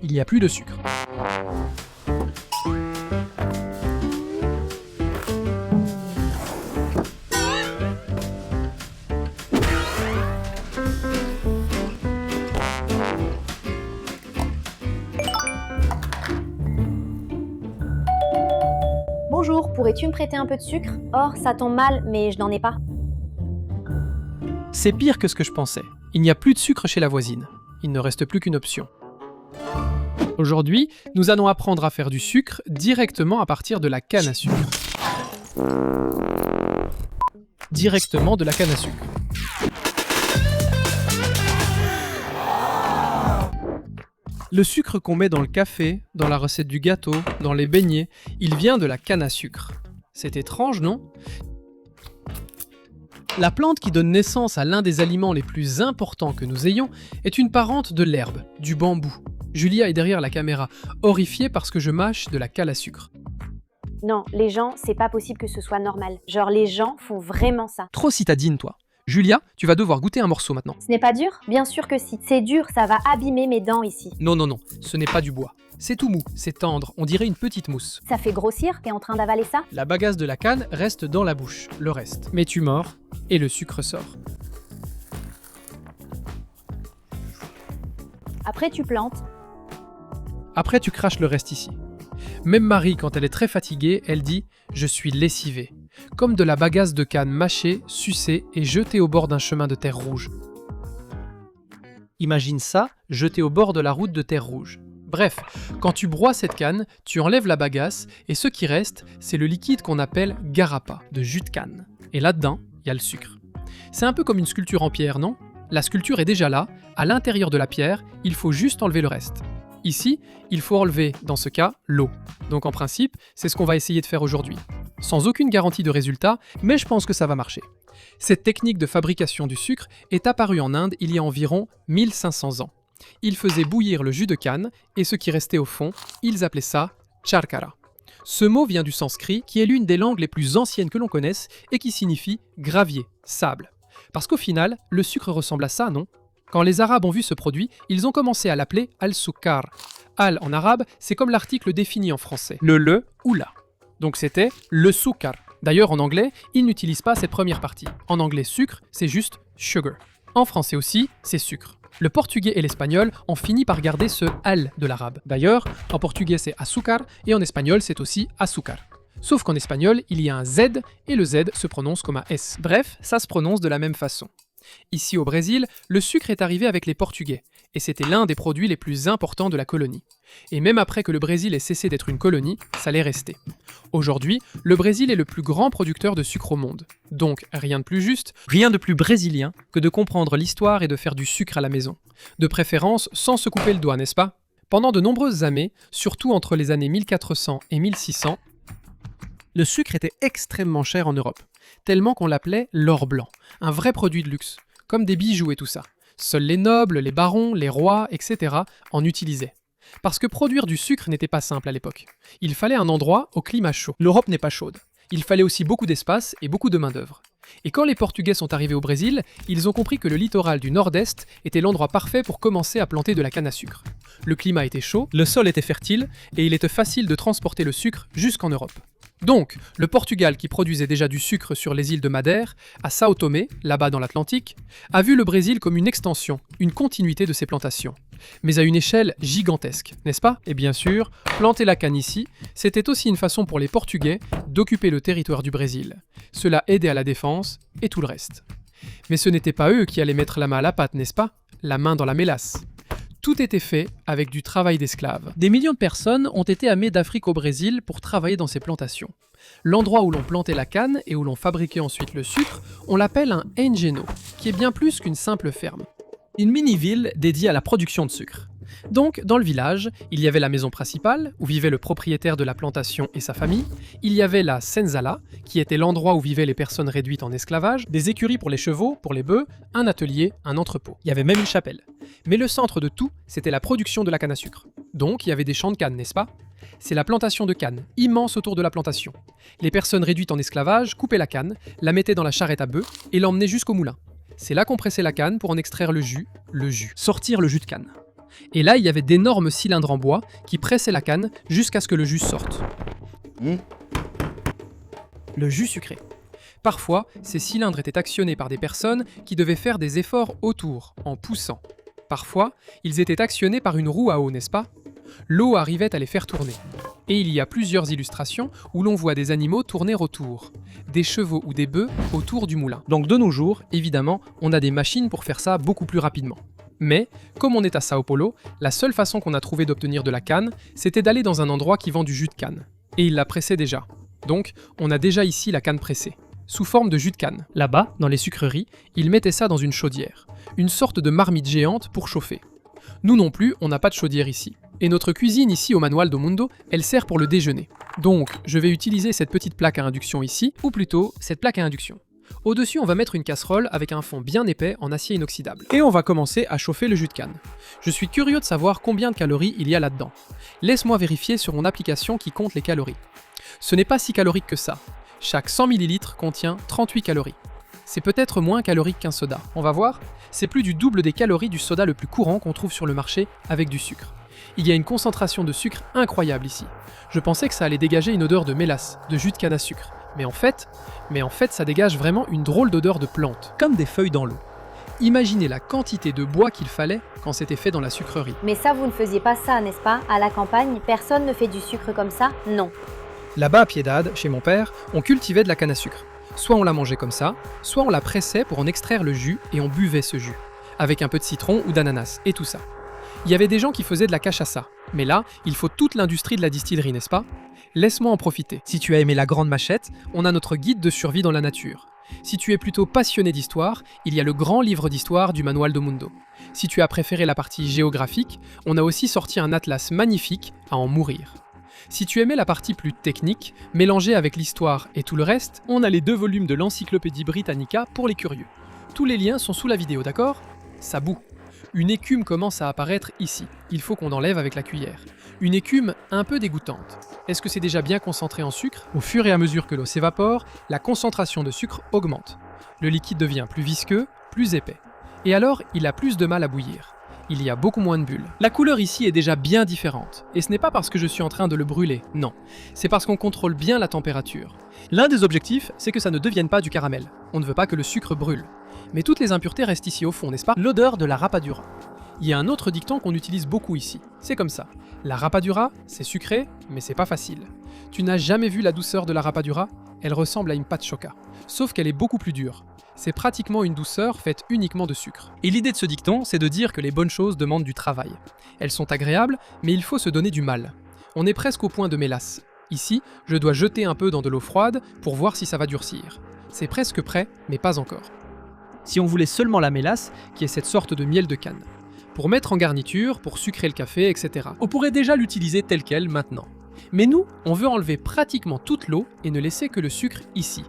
il n'y a plus de sucre. Bonjour, pourrais-tu me prêter un peu de sucre? Oh, ça tombe mal, mais je n'en ai pas. C'est pire que ce que je pensais. Il n'y a plus de sucre chez la voisine. Il ne reste plus qu'une option. Aujourd'hui, nous allons apprendre à faire du sucre directement à partir de la canne à sucre. Directement de la canne à sucre. Le sucre qu'on met dans le café, dans la recette du gâteau, dans les beignets, il vient de la canne à sucre. C'est étrange, non ? La plante qui donne naissance à l'un des aliments les plus importants que nous ayons est une parente de l'herbe, du bambou. Julia est derrière la caméra, horrifiée parce que je mâche de la canne à sucre. Non, les gens, c'est pas possible que ce soit normal. Genre, les gens font vraiment ça. Trop citadine, toi. Julia, tu vas devoir goûter un morceau maintenant. Ce n'est pas dur? Bien sûr que si. C'est dur, ça va abîmer mes dents ici. Non, ce n'est pas du bois. C'est tout mou, c'est tendre, on dirait une petite mousse. Ça fait grossir, t'es en train d'avaler ça? La bagasse de la canne reste dans la bouche, le reste. Mais tu mords, et le sucre sort. Après, tu plantes. Après, tu craches le reste ici. Même Marie, quand elle est très fatiguée, elle dit « Je suis lessivée », comme de la bagasse de canne mâchée, sucée et jetée au bord d'un chemin de terre rouge. Imagine ça, jeté au bord de la route de terre rouge. Bref, quand tu broies cette canne, tu enlèves la bagasse et ce qui reste, c'est le liquide qu'on appelle garapa, de jus de canne. Et là-dedans, il y a le sucre. C'est un peu comme une sculpture en pierre, non? La sculpture est déjà là, à l'intérieur de la pierre, il faut juste enlever le reste. Ici, il faut enlever, dans ce cas, l'eau. Donc en principe, c'est ce qu'on va essayer de faire aujourd'hui. Sans aucune garantie de résultat, mais je pense que ça va marcher. Cette technique de fabrication du sucre est apparue en Inde il y a environ 1500 ans. Ils faisaient bouillir le jus de canne et ce qui restait au fond, ils appelaient ça charkara. Ce mot vient du sanskrit qui est l'une des langues les plus anciennes que l'on connaisse et qui signifie gravier, sable. Parce qu'au final, le sucre ressemble à ça, non? Quand les Arabes ont vu ce produit, ils ont commencé à l'appeler al-sukkar. Al en arabe, c'est comme l'article défini en français, le ou la. Donc c'était le sukkar. D'ailleurs en anglais, ils n'utilisent pas cette première partie. En anglais sucre, c'est juste sugar. En français aussi, c'est sucre. Le portugais et l'espagnol ont fini par garder ce al de l'arabe. D'ailleurs, en portugais c'est azúcar et en espagnol c'est aussi azúcar. Sauf qu'en espagnol, il y a un Z et le Z se prononce comme un S. Bref, ça se prononce de la même façon. Ici au Brésil, le sucre est arrivé avec les Portugais, et c'était l'un des produits les plus importants de la colonie. Et même après que le Brésil ait cessé d'être une colonie, ça l'est resté. Aujourd'hui, le Brésil est le plus grand producteur de sucre au monde. Donc, rien de plus juste, rien de plus brésilien que de comprendre l'histoire et de faire du sucre à la maison. De préférence, sans se couper le doigt, n'est-ce pas? Pendant de nombreuses années, surtout entre les années 1400 et 1600, le sucre était extrêmement cher en Europe, tellement qu'on l'appelait l'or blanc, un vrai produit de luxe, comme des bijoux et tout ça. Seuls les nobles, les barons, les rois, etc. en utilisaient. Parce que produire du sucre n'était pas simple à l'époque. Il fallait un endroit au climat chaud. L'Europe n'est pas chaude. Il fallait aussi beaucoup d'espace et beaucoup de main-d'œuvre. Et quand les Portugais sont arrivés au Brésil, ils ont compris que le littoral du nord-est était l'endroit parfait pour commencer à planter de la canne à sucre. Le climat était chaud, le sol était fertile, et il était facile de transporter le sucre jusqu'en Europe. Donc, le Portugal, qui produisait déjà du sucre sur les îles de Madère, à Sao Tomé, là-bas dans l'Atlantique, a vu le Brésil comme une extension, une continuité de ses plantations. Mais à une échelle gigantesque, n'est-ce pas? Et bien sûr, planter la canne ici, c'était aussi une façon pour les Portugais d'occuper le territoire du Brésil. Cela aidait à la défense et tout le reste. Mais ce n'était pas eux qui allaient mettre la main à la pâte, n'est-ce pas? La main dans la mélasse. Tout était fait avec du travail d'esclaves. Des millions de personnes ont été amenées d'Afrique au Brésil pour travailler dans ces plantations. L'endroit où l'on plantait la canne et où l'on fabriquait ensuite le sucre, on l'appelle un engenho, qui est bien plus qu'une simple ferme. Une mini-ville dédiée à la production de sucre. Donc, dans le village, il y avait la maison principale, où vivait le propriétaire de la plantation et sa famille, il y avait la senzala, qui était l'endroit où vivaient les personnes réduites en esclavage, des écuries pour les chevaux, pour les bœufs, un atelier, un entrepôt. Il y avait même une chapelle. Mais le centre de tout, c'était la production de la canne à sucre. Donc, il y avait des champs de canne, n'est-ce pas? C'est la plantation de canne, immense autour de la plantation. Les personnes réduites en esclavage coupaient la canne, la mettaient dans la charrette à bœufs et l'emmenaient jusqu'au moulin. C'est là qu'on pressait la canne pour en extraire le jus, sortir le jus de canne. Et là, il y avait d'énormes cylindres en bois qui pressaient la canne jusqu'à ce que le jus sorte. Le jus sucré. Parfois, ces cylindres étaient actionnés par des personnes qui devaient faire des efforts autour, en poussant. Parfois, ils étaient actionnés par une roue à eau, n'est-ce pas ? L'eau arrivait à les faire tourner. Et il y a plusieurs illustrations où l'on voit des animaux tourner autour. Des chevaux ou des bœufs autour du moulin. Donc de nos jours, évidemment, on a des machines pour faire ça beaucoup plus rapidement. Mais, comme on est à Sao Paulo, la seule façon qu'on a trouvé d'obtenir de la canne, c'était d'aller dans un endroit qui vend du jus de canne. Et il la pressait déjà. Donc, on a déjà ici la canne pressée, sous forme de jus de canne. Là-bas, dans les sucreries, ils mettaient ça dans une chaudière, une sorte de marmite géante pour chauffer. Nous non plus, on n'a pas de chaudière ici. Et notre cuisine ici au Manual do Mundo, elle sert pour le déjeuner. Donc, je vais utiliser cette petite plaque à induction ici, ou plutôt cette plaque à induction. Au-dessus, on va mettre une casserole avec un fond bien épais en acier inoxydable. Et on va commencer à chauffer le jus de canne. Je suis curieux de savoir combien de calories il y a là-dedans. Laisse-moi vérifier sur mon application qui compte les calories. Ce n'est pas si calorique que ça. Chaque 100 ml contient 38 calories. C'est peut-être moins calorique qu'un soda. On va voir. C'est plus du double des calories du soda le plus courant qu'on trouve sur le marché avec du sucre. Il y a une concentration de sucre incroyable ici. Je pensais que ça allait dégager une odeur de mélasse, de jus de canne à sucre. Mais en fait, ça dégage vraiment une drôle d'odeur de plante, comme des feuilles dans l'eau. Imaginez la quantité de bois qu'il fallait quand c'était fait dans la sucrerie. Mais ça, vous ne faisiez pas ça, n'est-ce pas? À la campagne, personne ne fait du sucre comme ça? Non. Là-bas à Piedade, chez mon père, on cultivait de la canne à sucre. Soit on la mangeait comme ça, soit on la pressait pour en extraire le jus et on buvait ce jus, avec un peu de citron ou d'ananas, et tout ça. Il y avait des gens qui faisaient de la cachaça, mais là, il faut toute l'industrie de la distillerie, n'est-ce pas? Laisse-moi en profiter. Si tu as aimé La Grande Machette, on a notre guide de survie dans la nature. Si tu es plutôt passionné d'histoire, il y a le grand livre d'histoire du Manual do Mundo. Si tu as préféré la partie géographique, on a aussi sorti un atlas magnifique à en mourir. Si tu aimais la partie plus technique, mélangée avec l'histoire et tout le reste, on a les 2 volumes de l'Encyclopédie Britannica pour les curieux. Tous les liens sont sous la vidéo, d'accord? Ça bout. Une écume commence à apparaître ici. Il faut qu'on enlève avec la cuillère. Une écume un peu dégoûtante. Est-ce que c'est déjà bien concentré en sucre? Au fur et à mesure que l'eau s'évapore, la concentration de sucre augmente. Le liquide devient plus visqueux, plus épais. Et alors, il a plus de mal à bouillir. Il y a beaucoup moins de bulles. La couleur ici est déjà bien différente. Et ce n'est pas parce que je suis en train de le brûler, non. C'est parce qu'on contrôle bien la température. L'un des objectifs, c'est que ça ne devienne pas du caramel. On ne veut pas que le sucre brûle. Mais toutes les impuretés restent ici au fond, n'est-ce pas? L'odeur de la rapadura. Il y a un autre dicton qu'on utilise beaucoup ici. C'est comme ça. La rapadura, c'est sucré, mais c'est pas facile. Tu n'as jamais vu la douceur de la rapadura? Elle ressemble à une pâte choca. Sauf qu'elle est beaucoup plus dure. C'est pratiquement une douceur faite uniquement de sucre. Et l'idée de ce dicton, c'est de dire que les bonnes choses demandent du travail. Elles sont agréables, mais il faut se donner du mal. On est presque au point de mélasse. Ici, je dois jeter un peu dans de l'eau froide pour voir si ça va durcir. C'est presque prêt, mais pas encore. Si on voulait seulement la mélasse, qui est cette sorte de miel de canne. Pour mettre en garniture, pour sucrer le café, etc. On pourrait déjà l'utiliser tel quel maintenant. Mais nous, on veut enlever pratiquement toute l'eau et ne laisser que le sucre ici.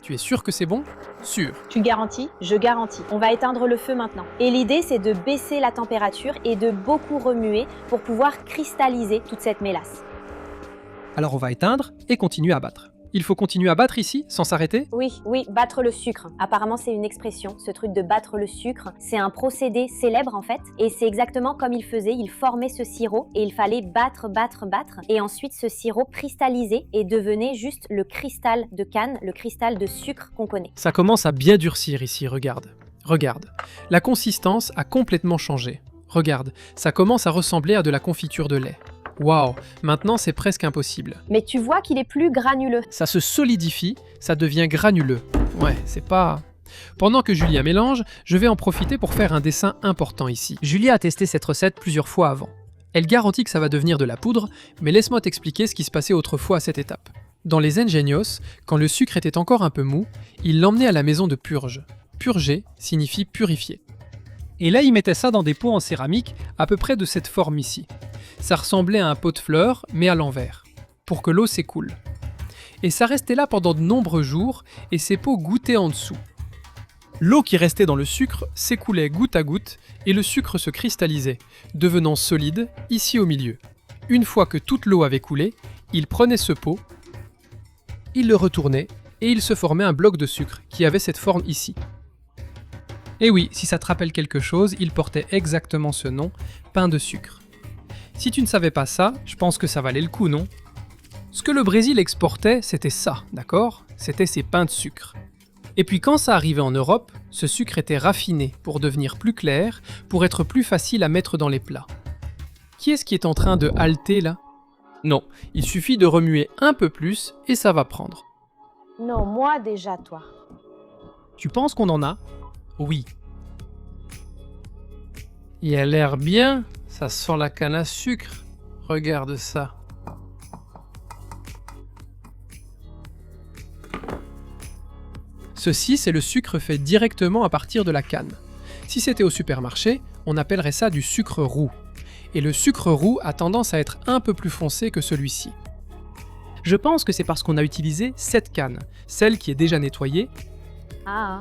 Tu es sûr que c'est bon? Sûr. Tu garantis? Je garantis. On va éteindre le feu maintenant. Et l'idée, c'est de baisser la température et de beaucoup remuer pour pouvoir cristalliser toute cette mélasse. Alors on va éteindre et continuer à battre. Il faut continuer à battre ici, sans s'arrêter? Oui, battre le sucre. Apparemment, c'est une expression, ce truc de battre le sucre. C'est un procédé célèbre, en fait. Et c'est exactement comme il faisait. Il formait ce sirop et il fallait battre. Et ensuite, ce sirop cristallisait et devenait juste le cristal de canne, le cristal de sucre qu'on connaît. Ça commence à bien durcir ici, regarde. Regarde. La consistance a complètement changé. Regarde, ça commence à ressembler à de la confiture de lait. Waouh, maintenant c'est presque impossible. Mais tu vois qu'il est plus granuleux. Ça se solidifie, ça devient granuleux. Ouais, c'est pas... Pendant que Julia mélange, je vais en profiter pour faire un dessin important ici. Julia a testé cette recette plusieurs fois avant. Elle garantit que ça va devenir de la poudre, mais laisse-moi t'expliquer ce qui se passait autrefois à cette étape. Dans les Engenhos, quand le sucre était encore un peu mou, ils l'emmenaient à la maison de purge. Purger signifie purifier. Et là, ils mettaient ça dans des pots en céramique, à peu près de cette forme ici. Ça ressemblait à un pot de fleurs, mais à l'envers, pour que l'eau s'écoule. Et ça restait là pendant de nombreux jours, et ces pots goûtaient en dessous. L'eau qui restait dans le sucre s'écoulait goutte à goutte, et le sucre se cristallisait, devenant solide, ici au milieu. Une fois que toute l'eau avait coulé, il prenait ce pot, il le retournait, et il se formait un bloc de sucre qui avait cette forme ici. Et oui, si ça te rappelle quelque chose, il portait exactement ce nom, pain de sucre. Si tu ne savais pas ça, je pense que ça valait le coup, non? Ce que le Brésil exportait, c'était ça, d'accord? C'était ses pains de sucre. Et puis quand ça arrivait en Europe, ce sucre était raffiné pour devenir plus clair, pour être plus facile à mettre dans les plats. Qui est-ce qui est en train de halter là? Non, il suffit de remuer un peu plus et ça va prendre. Non, moi déjà, toi. Tu penses qu'on en a? Oui. Il a l'air bien, ça sent la canne à sucre. Regarde ça. Ceci, c'est le sucre fait directement à partir de la canne. Si c'était au supermarché, on appellerait ça du sucre roux. Et le sucre roux a tendance à être un peu plus foncé que celui-ci. Je pense que c'est parce qu'on a utilisé cette canne, celle qui est déjà nettoyée. Ah,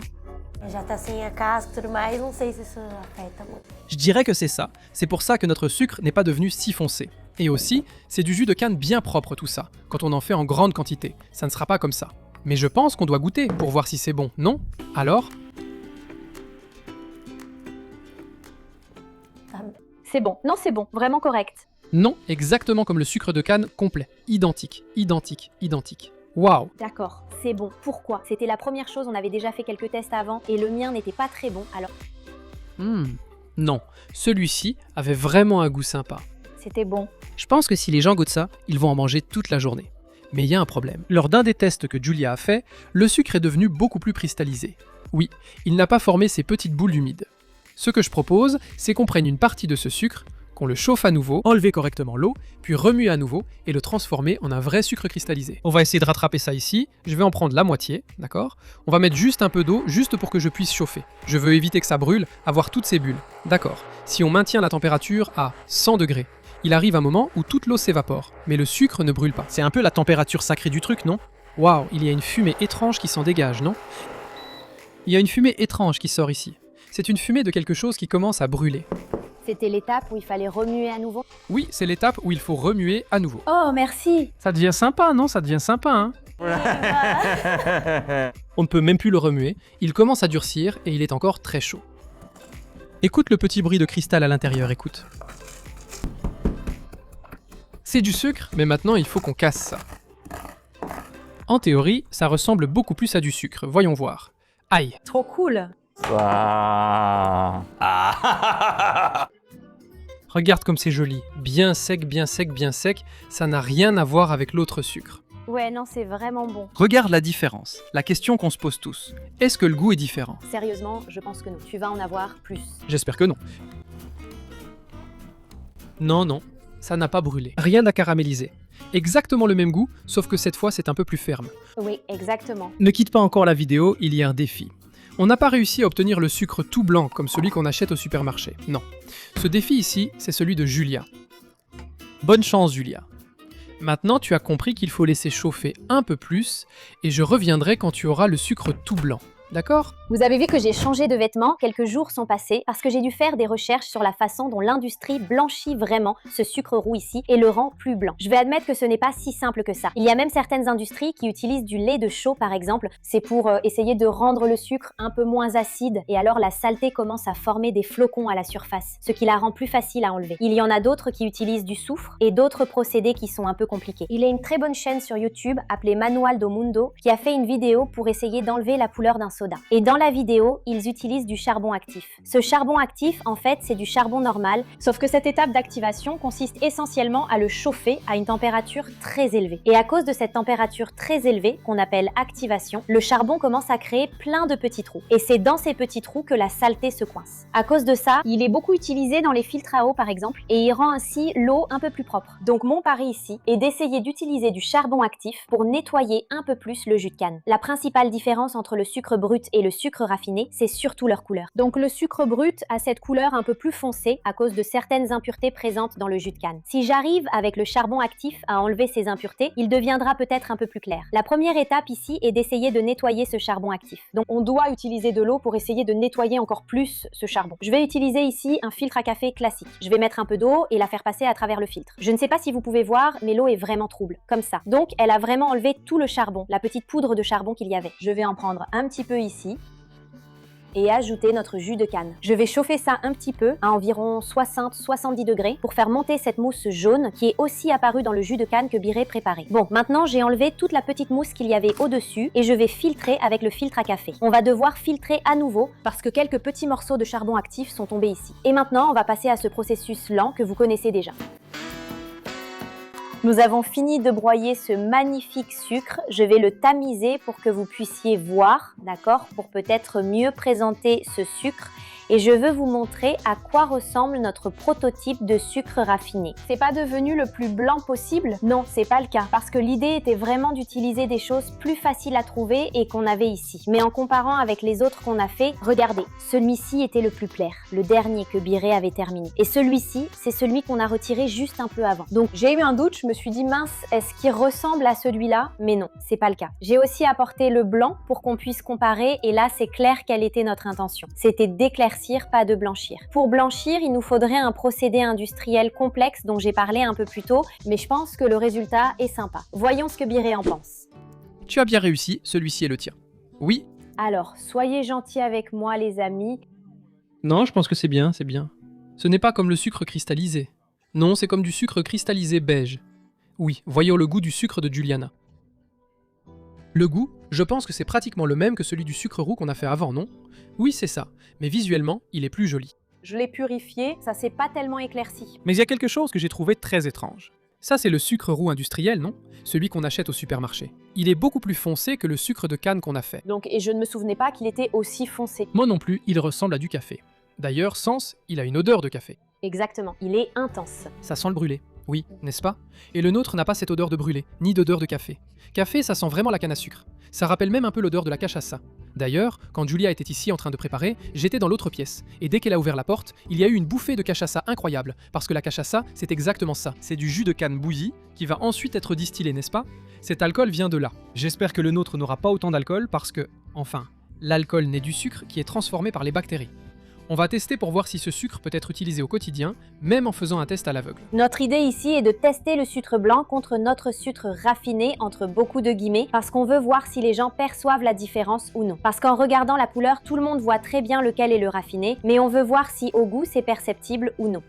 Já tá sem a casca e tudo mais, não sei se isso afeta muito. Je dirais que c'est ça. C'est pour ça que notre sucre n'est pas devenu si foncé. Et aussi, c'est du jus de canne bien propre tout ça, quand on en fait en grande quantité. Ça ne sera pas comme ça. Mais je pense qu'on doit goûter pour voir si c'est bon, non? Alors? c'est bon. Non, c'est bon. Vraiment correct. Non, exactement comme le sucre de canne complet. Identique, identique, identique. Waouh! D'accord, c'est bon. Pourquoi? C'était la première chose, on avait déjà fait quelques tests avant et le mien n'était pas très bon, alors Non, celui-ci avait vraiment un goût sympa. c'était bon. Je pense que si les gens goûtent ça, ils vont en manger toute la journée. Mais il y a un problème. Lors d'un des tests que Julia a fait, le sucre est devenu beaucoup plus cristallisé. Oui, il n'a pas formé ces petites boules humides. Ce que je propose, c'est qu'on prenne une partie de ce sucre, qu'on le chauffe à nouveau, enlever correctement l'eau, puis remuer à nouveau et le transformer en un vrai sucre cristallisé. On va essayer de rattraper ça ici, je vais en prendre la moitié, d'accord? On va mettre juste un peu d'eau, juste pour que je puisse chauffer. Je veux éviter que ça brûle, avoir toutes ces bulles. D'accord, si on maintient la température à 100 degrés, il arrive un moment où toute l'eau s'évapore, mais le sucre ne brûle pas. C'est un peu la température sacrée du truc, non? Waouh, il y a une fumée étrange qui s'en dégage, non? Il y a une fumée étrange qui sort ici. C'est une fumée de quelque chose qui commence à brûler. C'était l'étape où il fallait remuer à nouveau. Oui, c'est l'étape où il faut remuer à nouveau. Oh, merci. Ça devient sympa, non? Ça devient sympa, hein? On ne peut même plus le remuer. Il commence à durcir et il est encore très chaud. Écoute le petit bruit de cristal à l'intérieur, écoute. C'est du sucre, mais maintenant il faut qu'on casse ça. En théorie, ça ressemble beaucoup plus à du sucre. Voyons voir. Aïe! Trop cool. Regarde comme c'est joli. Bien sec, bien sec, bien sec. Ça n'a rien à voir avec l'autre sucre. Ouais, non, c'est vraiment bon. Regarde la différence. La question qu'on se pose tous. Est-ce que le goût est différent? Sérieusement, je pense que non. Tu vas en avoir plus. J'espère que non. Non, non, ça n'a pas brûlé. Rien n'a caramélisé. Exactement le même goût, sauf que cette fois c'est un peu plus ferme. Oui, exactement. Ne quitte pas encore la vidéo, il y a un défi. On n'a pas réussi à obtenir le sucre tout blanc comme celui qu'on achète au supermarché. Non. Ce défi ici, c'est celui de Julia. Bonne chance, Julia. Maintenant, tu as compris qu'il faut laisser chauffer un peu plus et je reviendrai quand tu auras le sucre tout blanc. D'accord? Vous avez vu que j'ai changé de vêtements, quelques jours sont passés parce que j'ai dû faire des recherches sur la façon dont l'industrie blanchit vraiment ce sucre roux ici et le rend plus blanc. Je vais admettre que ce n'est pas si simple que ça. Il y a même certaines industries qui utilisent du lait de chaux par exemple, c'est pour essayer de rendre le sucre un peu moins acide et alors la saleté commence à former des flocons à la surface, ce qui la rend plus facile à enlever. Il y en a d'autres qui utilisent du soufre et d'autres procédés qui sont un peu compliqués. Il y a une très bonne chaîne sur YouTube appelée Manual do Mundo qui a fait une vidéo pour essayer d'enlever la couleur d'un soda. Et dans la vidéo, ils utilisent du charbon actif. Ce charbon actif, en fait, c'est du charbon normal, sauf que cette étape d'activation consiste essentiellement à le chauffer à une température très élevée. Et à cause de cette température très élevée, qu'on appelle activation, le charbon commence à créer plein de petits trous. Et c'est dans ces petits trous que la saleté se coince. À cause de ça, il est beaucoup utilisé dans les filtres à eau par exemple, et il rend ainsi l'eau un peu plus propre. Donc mon pari ici est d'essayer d'utiliser du charbon actif pour nettoyer un peu plus le jus de canne. La principale différence entre le sucre brut et le sucre raffiné, c'est surtout leur couleur. Donc le sucre brut a cette couleur un peu plus foncée à cause de certaines impuretés présentes dans le jus de canne. Si j'arrive avec le charbon actif à enlever ces impuretés, il deviendra peut-être un peu plus clair. La première étape ici est d'essayer de nettoyer ce charbon actif. Donc on doit utiliser de l'eau pour essayer de nettoyer encore plus ce charbon. Je vais utiliser ici un filtre à café classique. Je vais mettre un peu d'eau et la faire passer à travers le filtre. Je ne sais pas si vous pouvez voir, mais l'eau est vraiment trouble, comme ça. Donc elle a vraiment enlevé tout le charbon, la petite poudre de charbon qu'il y avait. Je vais en prendre un petit peu ici. et ajouter notre jus de canne. Je vais chauffer ça un petit peu à environ 60-70 degrés pour faire monter cette mousse jaune qui est aussi apparue dans le jus de canne que Biré préparait. Bon, maintenant j'ai enlevé toute la petite mousse qu'il y avait au-dessus et je vais filtrer avec le filtre à café. On va devoir filtrer à nouveau parce que quelques petits morceaux de charbon actif sont tombés ici. Et maintenant, on va passer à ce processus lent que vous connaissez déjà. Nous avons fini de broyer ce magnifique sucre. Je vais le tamiser pour que vous puissiez voir, d'accord, pour peut-être mieux présenter ce sucre. Et je veux vous montrer à quoi ressemble notre prototype de sucre raffiné. C'est pas devenu le plus blanc possible? Non, c'est pas le cas, parce que l'idée était vraiment d'utiliser des choses plus faciles à trouver et qu'on avait ici. Mais en comparant avec les autres qu'on a fait, regardez, celui-ci était le plus clair, le dernier que Biré avait terminé. Et celui-ci, c'est celui qu'on a retiré juste un peu avant. Donc j'ai eu un doute, je me suis dit mince, est-ce qu'il ressemble à celui-là? Mais non, c'est pas le cas. J'ai aussi apporté le blanc pour qu'on puisse comparer et là c'est clair quelle était notre intention. C'était d'éclaircir, pas de blanchir. Pour blanchir, il nous faudrait un procédé industriel complexe dont j'ai parlé un peu plus tôt, mais je pense que le résultat est sympa. Voyons ce que Biré en pense. Tu as bien réussi, celui-ci est le tien. Oui? Alors, soyez gentils avec moi les amis. Non, je pense que c'est bien, c'est bien. Ce n'est pas comme le sucre cristallisé. Non, c'est comme du sucre cristallisé beige. Oui, voyons le goût du sucre de Juliana. Le goût, je pense que c'est pratiquement le même que celui du sucre roux qu'on a fait avant, non? Oui, c'est ça, mais visuellement, il est plus joli. Je l'ai purifié, ça s'est pas tellement éclairci. Mais il y a quelque chose que j'ai trouvé très étrange. Ça, c'est le sucre roux industriel, non? Celui qu'on achète au supermarché. Il est beaucoup plus foncé que le sucre de canne qu'on a fait. Et je ne me souvenais pas qu'il était aussi foncé. Moi non plus, il ressemble à du café. D'ailleurs, Sens, il a une odeur de café. Exactement, il est intense. Ça sent le brûlé, oui, n'est-ce pas? Et le nôtre n'a pas cette odeur de brûlé, ni d'odeur de café. Café, ça sent vraiment la canne à sucre. Ça rappelle même un peu l'odeur de la cachaça. D'ailleurs, quand Julia était ici en train de préparer, j'étais dans l'autre pièce, et dès qu'elle a ouvert la porte, il y a eu une bouffée de cachaça incroyable, parce que la cachaça, c'est exactement ça. C'est du jus de canne bouilli, qui va ensuite être distillé, n'est-ce pas? Cet alcool vient de là. J'espère que le nôtre n'aura pas autant d'alcool, parce que, enfin, l'alcool n'est du sucre qui est transformé par les bactéries. On va tester pour voir si ce sucre peut être utilisé au quotidien, même en faisant un test à l'aveugle. Notre idée ici est de tester le sucre blanc contre notre sucre raffiné, entre beaucoup de guillemets, parce qu'on veut voir si les gens perçoivent la différence ou non. Parce qu'en regardant la couleur, tout le monde voit très bien lequel est le raffiné, mais on veut voir si au goût c'est perceptible ou non.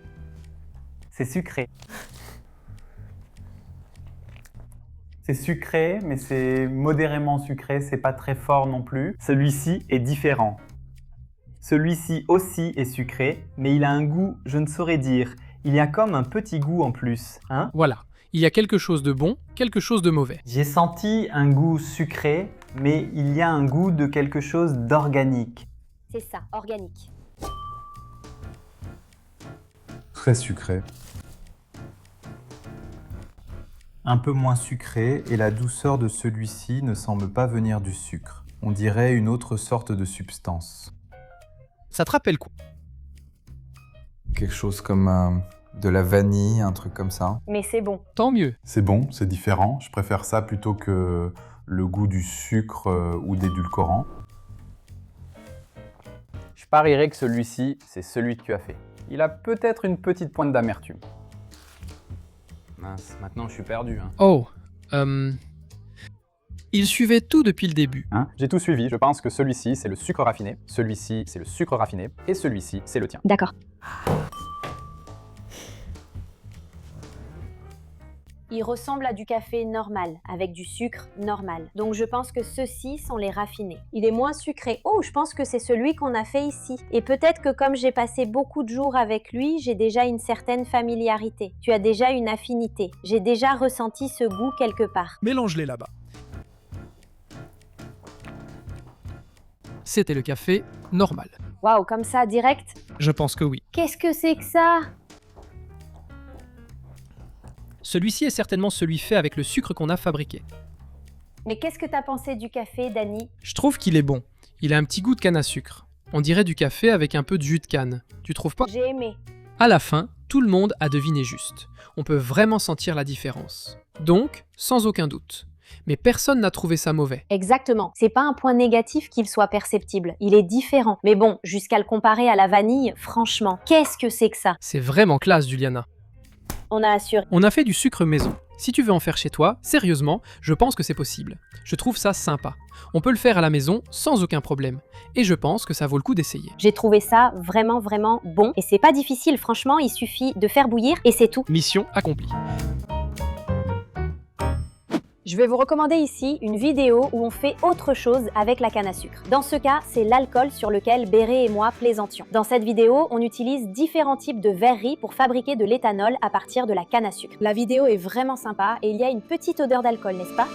C'est sucré. C'est sucré, mais c'est modérément sucré, c'est pas très fort non plus. Celui-ci est différent. Celui-ci aussi est sucré, mais il a un goût, je ne saurais dire. Il y a comme un petit goût en plus, hein? Voilà, il y a quelque chose de bon, quelque chose de mauvais. J'ai senti un goût sucré, mais il y a un goût de quelque chose d'organique. C'est ça, organique. Très sucré. Un peu moins sucré, et la douceur de celui-ci ne semble pas venir du sucre. On dirait une autre sorte de substance. Ça te rappelle quoi? Quelque chose comme de la vanille, un truc comme ça. Mais c'est bon. Tant mieux. C'est bon, c'est différent. Je préfère ça plutôt que le goût du sucre ou d'édulcorant. Je parierais que celui-ci, c'est celui que tu as fait. Il a peut-être une petite pointe d'amertume. Mince, maintenant je suis perdu. Oh, il suivait tout depuis le début. J'ai tout suivi. Je pense que celui-ci, c'est le sucre raffiné. Celui-ci, c'est le sucre raffiné. Et celui-ci, c'est le tien. D'accord. Il ressemble à du café normal, avec du sucre normal. Donc je pense que ceux-ci sont les raffinés. Il est moins sucré. Oh, je pense que c'est celui qu'on a fait ici. Et peut-être que comme j'ai passé beaucoup de jours avec lui, j'ai déjà une certaine familiarité. Tu as déjà une affinité. J'ai déjà ressenti ce goût quelque part. Mélange-les là-bas. C'était le café normal. Waouh, comme ça, direct? Je pense que oui. Qu'est-ce que c'est que ça? Celui-ci est certainement celui fait avec le sucre qu'on a fabriqué. Mais qu'est-ce que t'as pensé du café, Dani? Je trouve qu'il est bon. Il a un petit goût de canne à sucre. On dirait du café avec un peu de jus de canne. Tu trouves pas? J'ai aimé. À la fin, tout le monde a deviné juste. On peut vraiment sentir la différence. Donc, sans aucun doute. Mais personne n'a trouvé ça mauvais. Exactement. C'est pas un point négatif qu'il soit perceptible. Il est différent. Mais bon, jusqu'à le comparer à la vanille, franchement, qu'est-ce que c'est que ça? C'est vraiment classe, Juliana. On a assuré. On a fait du sucre maison. Si tu veux en faire chez toi, sérieusement, je pense que c'est possible. Je trouve ça sympa. On peut le faire à la maison sans aucun problème. Et je pense que ça vaut le coup d'essayer. J'ai trouvé ça vraiment bon et c'est pas difficile, franchement, il suffit de faire bouillir et c'est tout. Mission accomplie. Je vais vous recommander ici une vidéo où on fait autre chose avec la canne à sucre. Dans ce cas, c'est l'alcool sur lequel Béré et moi plaisantions. Dans cette vidéo, on utilise différents types de verreries pour fabriquer de l'éthanol à partir de la canne à sucre. La vidéo est vraiment sympa et il y a une petite odeur d'alcool, n'est-ce pas ?